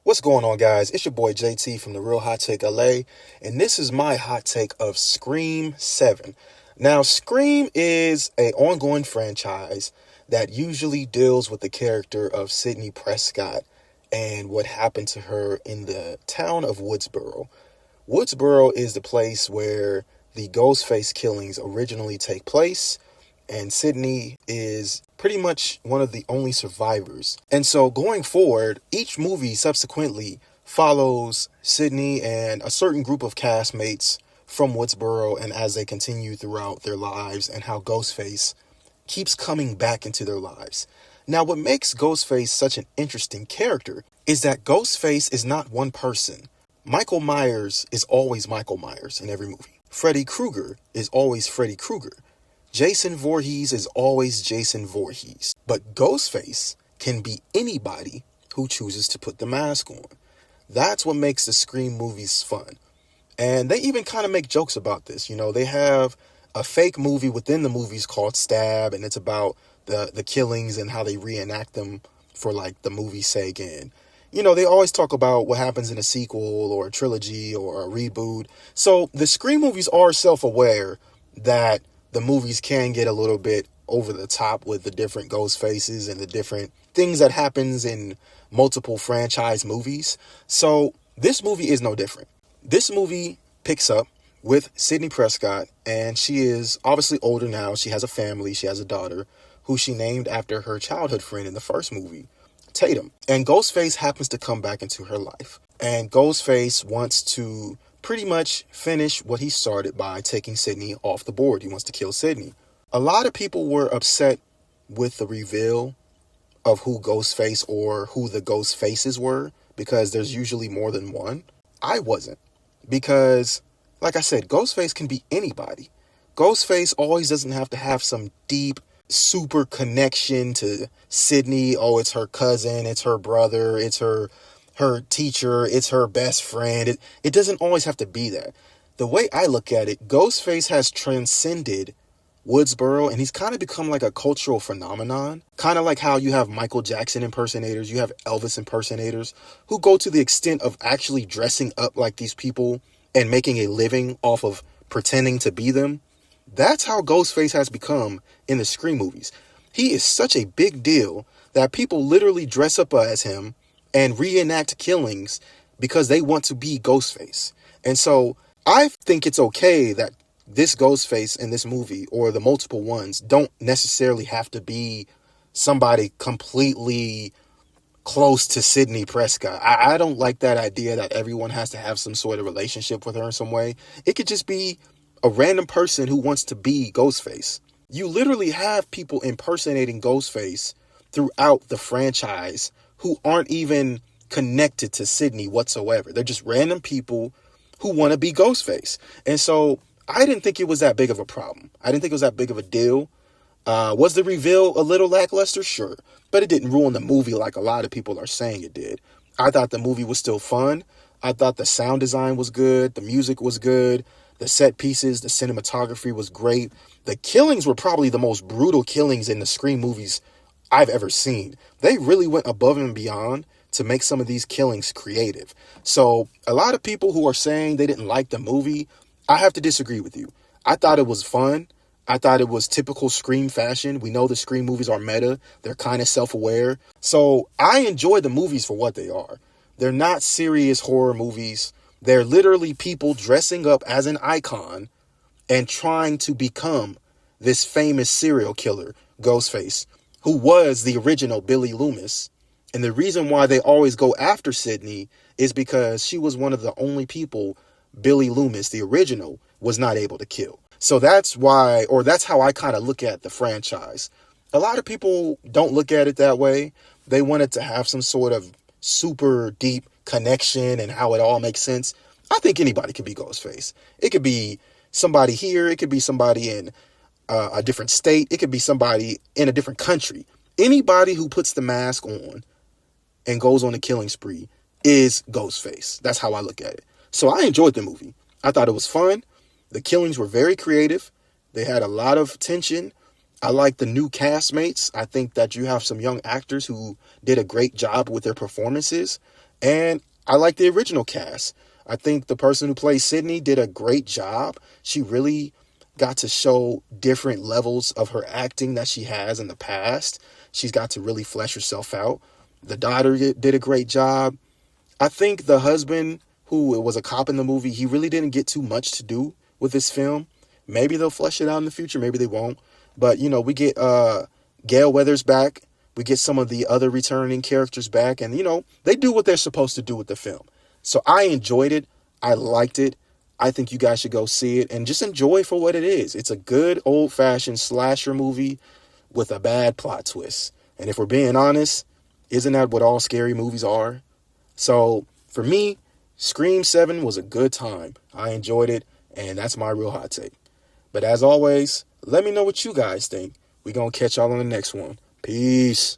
What's going on, guys? It's your boy JT from The Real Hot Take LA, and this is my hot take of Scream 7. Now, Scream is an ongoing franchise that usually deals with the character of Sidney Prescott and what happened to her in the town of Woodsboro. Woodsboro is the place where the Ghostface killings originally take place, and Sidney is pretty much one of the only survivors. And so going forward, each movie subsequently follows Sidney and a certain group of castmates from Woodsboro, and as they continue throughout their lives and how Ghostface keeps coming back into their lives. Now, what makes Ghostface such an interesting character is that Ghostface is not one person. Michael Myers is always Michael Myers in every movie. Freddy Krueger is always Freddy Krueger. Jason Voorhees is always Jason Voorhees. But Ghostface can be anybody who chooses to put the mask on. That's what makes the Scream movies fun. And they even kind of make jokes about this. You know, they have a fake movie within the movies called Stab, and it's about the killings and how they reenact them for like the movie's sake. And, you know, they always talk about what happens in a sequel or a trilogy or a reboot. So the Scream movies are self-aware that the movies can get a little bit over the top with the different ghost faces and the different things that happens in multiple franchise movies. So this movie is no different. This movie picks up with Sidney Prescott, and she is obviously older now. She has a family. She has a daughter who she named after her childhood friend in the first movie, Tatum. And Ghostface happens to come back into her life. And Ghostface wants to pretty much finish what he started by taking Sidney off the board. He wants to kill Sidney. A lot of people were upset with the reveal of who Ghostface or who the Ghost Faces were, because there's usually more than one. I wasn't, because like I said, Ghostface can be anybody. Ghostface always doesn't have to have some deep, super connection to Sidney. Oh, it's her cousin, it's her brother, it's her teacher, it's her best friend. It doesn't always have to be that. The way I look at it, Ghostface has transcended Woodsboro, and he's kind of become like a cultural phenomenon. Kind of like how you have Michael Jackson impersonators, you have Elvis impersonators who go to the extent of actually dressing up like these people and making a living off of pretending to be them. That's how Ghostface has become in the Scream movies. He is such a big deal that people literally dress up as him and reenact killings because they want to be Ghostface. And so I think it's okay that this Ghostface in this movie, or the multiple ones, don't necessarily have to be somebody completely close to Sidney Prescott. I don't like that idea that everyone has to have some sort of relationship with her in some way. It could just be a random person who wants to be Ghostface. You literally have people impersonating Ghostface throughout the franchise who aren't even connected to Sidney whatsoever. They're just random people who want to be Ghostface. And so I didn't think it was that big of a problem. I didn't think it was that big of a deal. Was the reveal a little lackluster? Sure. But it didn't ruin the movie like a lot of people are saying it did. I thought the movie was still fun. I thought the sound design was good. The music was good. The set pieces, the cinematography was great. The killings were probably the most brutal killings in the Scream movies I've ever seen. They really went above and beyond to make some of these killings creative. So a lot of people who are saying they didn't like the movie, I have to disagree with you. I thought it was fun. I thought it was typical Scream fashion. We know the Scream movies are meta. They're kind of self-aware. So I enjoy the movies for what they are. They're not serious horror movies. They're literally people dressing up as an icon and trying to become this famous serial killer, Ghostface, who was the original Billy Loomis. And the reason why they always go after Sidney is because she was one of the only people Billy Loomis, the original, was not able to kill. So that's why, or that's how I kind of look at the franchise. A lot of people don't look at it that way. They want it to have some sort of super deep connection and how it all makes sense. I think anybody could be Ghostface. It could be somebody here. It could be somebody in a different state. It could be somebody in a different country. Anybody who puts the mask on and goes on a killing spree is Ghostface. That's how I look at it. So I enjoyed the movie. I thought it was fun. The killings were very creative. They had a lot of tension. I like the new castmates. I think that you have some young actors who did a great job with their performances. And I like the original cast. I think the person who plays Sydney did a great job. She really got to show different levels of her acting that she has in the past. She's got to really flesh herself out. The daughter did a great job. I think the husband, who was a cop in the movie, he really didn't get too much to do with this film. Maybe they'll flesh it out in the future. Maybe they won't. But, we get Gale Weathers back. We get some of the other returning characters back. And, they do what they're supposed to do with the film. So I enjoyed it. I liked it. I think you guys should go see it and just enjoy for what it is. It's a good old-fashioned slasher movie with a bad plot twist. And if we're being honest, isn't that what all scary movies are? So for me, Scream 7 was a good time. I enjoyed it, and that's my real hot take. But as always, let me know what you guys think. We're going to catch y'all on the next one. Peace.